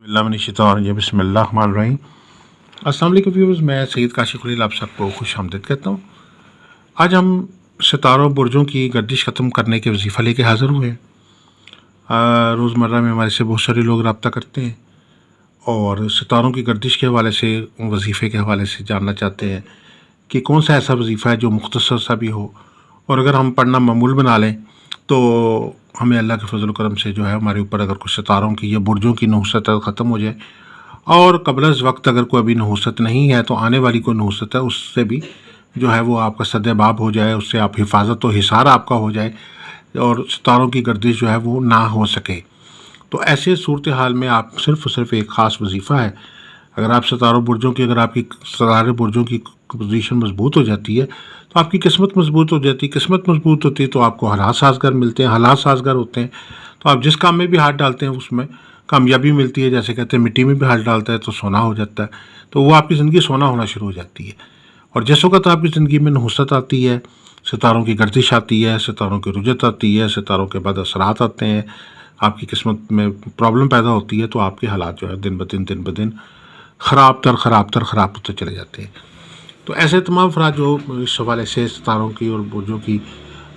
बिस्मिल्लाहिर्रहमानिर्रहीम। अस्सलाम वालेकुम व्यूअर्स, मैं सैयद काशिफ खलील आप सबको खुश आमदीद कहता हूँ। आज हम सितारों बुर्जों की गर्दिश ख़त्म करने के वजीफ़ा लेके हाज़िर हुए हैं। रोज़मर्रा में हमारे से बहुत सारे लोग रब्ता करते हैं और सितारों की गर्दिश के हवाले से, वजीफ़े के हवाले से जानना चाहते हैं कि कौन सा ऐसा वजीफ़ा है जो मुख्तसर सा भी हो, और अगर हम पढ़ना मामूल बना लें तो हमें अल्लाह के फजल करम से जो है हमारे ऊपर अगर कुछ सितारों की या बुर्जों की नहुसत ख़त्म हो जाए, और क़ब्ल वक्त अगर कोई अभी नहुसत नहीं है तो आने वाली कोई नहुसत है उससे भी जो है वो आपका सद्देबाब हो जाए, उससे आप हिफाजत व हिसार आपका हो जाए और सितारों की गर्दिश जो है वो ना हो सके। तो ऐसे सूरत हाल में आप सिर्फ़ एक ख़ास वजीफ़ा है, अगर आप सितारों बुर्जों की, अगर आपकी सितारे बुर्जों की पोजीशन मजबूत हो जाती है तो आपकी किस्मत मजबूत हो जाती है। किस्मत मजबूत होती है तो आपको हालात साजगार मिलते हैं, हालात साजगार होते हैं तो आप जिस काम में भी हाथ डालते हैं उसमें कामयाबी मिलती है। जैसे कहते हैं मिट्टी में भी हाथ डालता है तो सोना हो जाता है, तो वो आपकी ज़िंदगी सोना होना शुरू हो जाती है। और जिस वक्त आपकी ज़िंदगी में नहुसत आती है, सितारों की गर्दिश आती है, सितारों की रुजत आती है, सितारों के बाद असरात आते हैं, आपकी किस्मत में प्रॉब्लम पैदा होती है, तो आपके हालात जो है दिन ब दिन ख़राब होते चले जाते हैं। तो ऐसे तमाम अफराद जो इस हवाले से सितारों की और बुर्जों की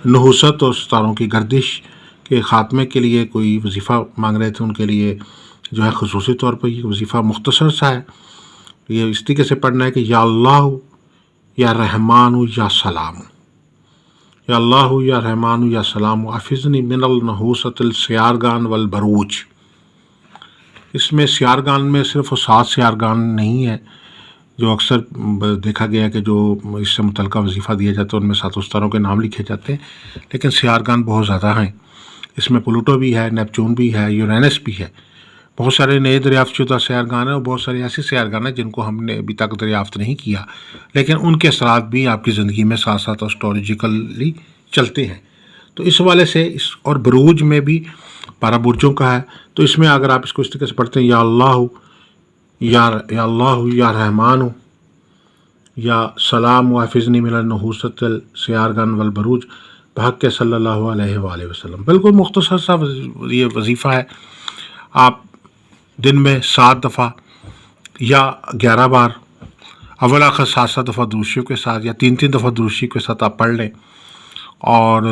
नहुसत और सितारों की गर्दिश के ख़ात्मे के लिए कोई वजीफ़ा मांग रहे थे, उनके लिए जो है ख़ुसूसी तौर पर ये वजीफ़ा मुख्तसर सा है। ये इस तरीके से पढ़ना है कि या अल्लाह या रहमान या सलाम, या अल्लाह या रहमान या सलाम हाफिज़नी मिनल नहुसतिल सियारगान वल बरूज। इसमें सियारगान में सिर्फ 7 सियारगान नहीं है जो अक्सर देखा गया कि जो इससे मुतल्लिक़ वजीफ़ा दिया जाता है उनमें 7 सितारों के नाम लिखे जाते हैं, लेकिन सियारगान बहुत ज़्यादा हैं। इसमें प्लूटो भी है, नेपच्यून भी है, यूरेनस भी है। बहुत सारे नए दरियाफ़्त शुदा सियारगान हैं और बहुत सारे ऐसे सियारगान हैं जिनको हमने अभी तक दरियाफ़्त नहीं किया, लेकिन उनके असरात भी आपकी ज़िंदगी में साथ साथ एस्ट्रोलॉजिकली चलते हैं। तो इस हवाले से इस और बरूज में भी 12 बुर्जों का है। तो इसमें अगर आप इसको इस तरीके से पढ़ते हैं या अल्लाह या रहमान या सलाम हाफिज़नी मिनल नहुसतिल सियारगान वल बरूज बहक़ के सल्लल्लाहु अलैहि वसल्लम। बिल्कुल मुख्तसर सा ये वजीफ़ा है। आप दिन में 7 दफ़ा या 11 बार अव्वल आखिर 7 दफ़ा दुरूद शरीफ के साथ या 3 दफ़ा दुरूद शरीफ के साथ आप पढ़ लें और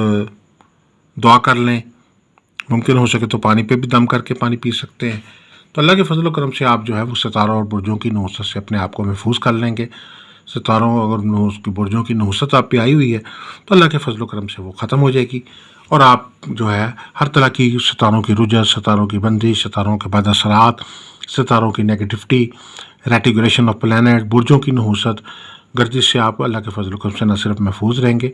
दुआ कर लें। मुमकिन हो सके तो पानी पे भी दम करके पानी पी सकते हैं। तो अल्लाह के फजल व करम से आप जो है वो सितारों और बुर्जों की नहुसत से अपने आप को महफूज कर लेंगे। सितारों अगर बुर्जों की नहुसत आप पे आई हुई है तो अल्लाह के फजल व करम से वो ख़त्म हो जाएगी और आप जो है हर तरह की सितारों की रुजत, सितारों की बंदिश, सितारों के बाद असरात, सितारों की नेगेटिविटी, रेटिकुलेशन ऑफ प्लैनेट, बुर्जों की नहुसत, गर्दिश से आप अल्लाह के फजल व करम से न सिर्फ महफूज रहेंगे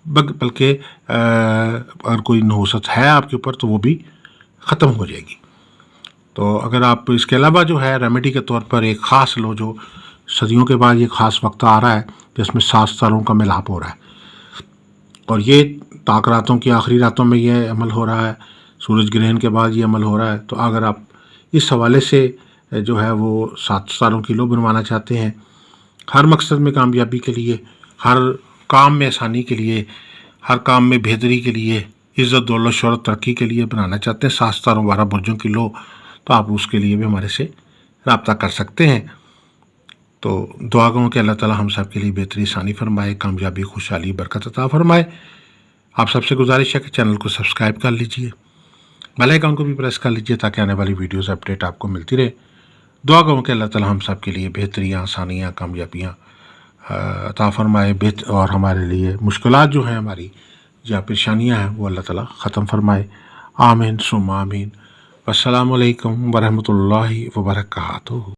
बल्कि अगर कोई नहुसत है आपके ऊपर तो वो भी ख़त्म हो जाएगी। तो अगर आप इसके अलावा जो है रेमेडी के तौर पर एक ख़ास लो, जो सदियों के बाद ये ख़ास वक्त आ रहा है जिसमें 7 सितारों का मिलाप हो रहा है और ये ताक रातों की आखिरी रातों में ये अमल हो रहा है, सूरज ग्रहण के बाद ये अमल हो रहा है। तो अगर आप इस हवाले से जो है वो 7 सितारों की लो बनवाना चाहते हैं, हर मकसद में कामयाबी के लिए, हर काम में आसानी के लिए, हर काम में बेहतरी के लिए, इज़्ज़त दौलत शोहरत तरक्की के लिए बनाना चाहते हैं 7 सितारों 12 बुर्जों की लो, तो आप उसके लिए भी हमारे से रब्ता कर सकते हैं। तो दुआ करूँ कि अल्लाह ताला हम सब के लिए बेहतरी आसानी फरमाए, कामयाबी, खुशहाली, बरकत अता फरमाए। आप सबसे गुजारिश है कि चैनल को सब्सक्राइब कर लीजिए, बेल आइकन को भी प्रेस कर लीजिए ताकि आने वाली वीडियोस अपडेट आपको मिलती रहे। दुआ करूँ कि अल्लाह ताला हम सब के लिए बेहतरियाँ, आसानियाँ, कामयाबियाँ अता फरमाए और हमारे लिए मुश्किलात जो हैं, हमारी जो परेशानियाँ हैं वो अल्लाह ताला ख़त्म फरमाए। आमीन सुम्मा आमीन। अस्सलामु अलैकुम वरहमतुल्लाहि वबरकातुहू।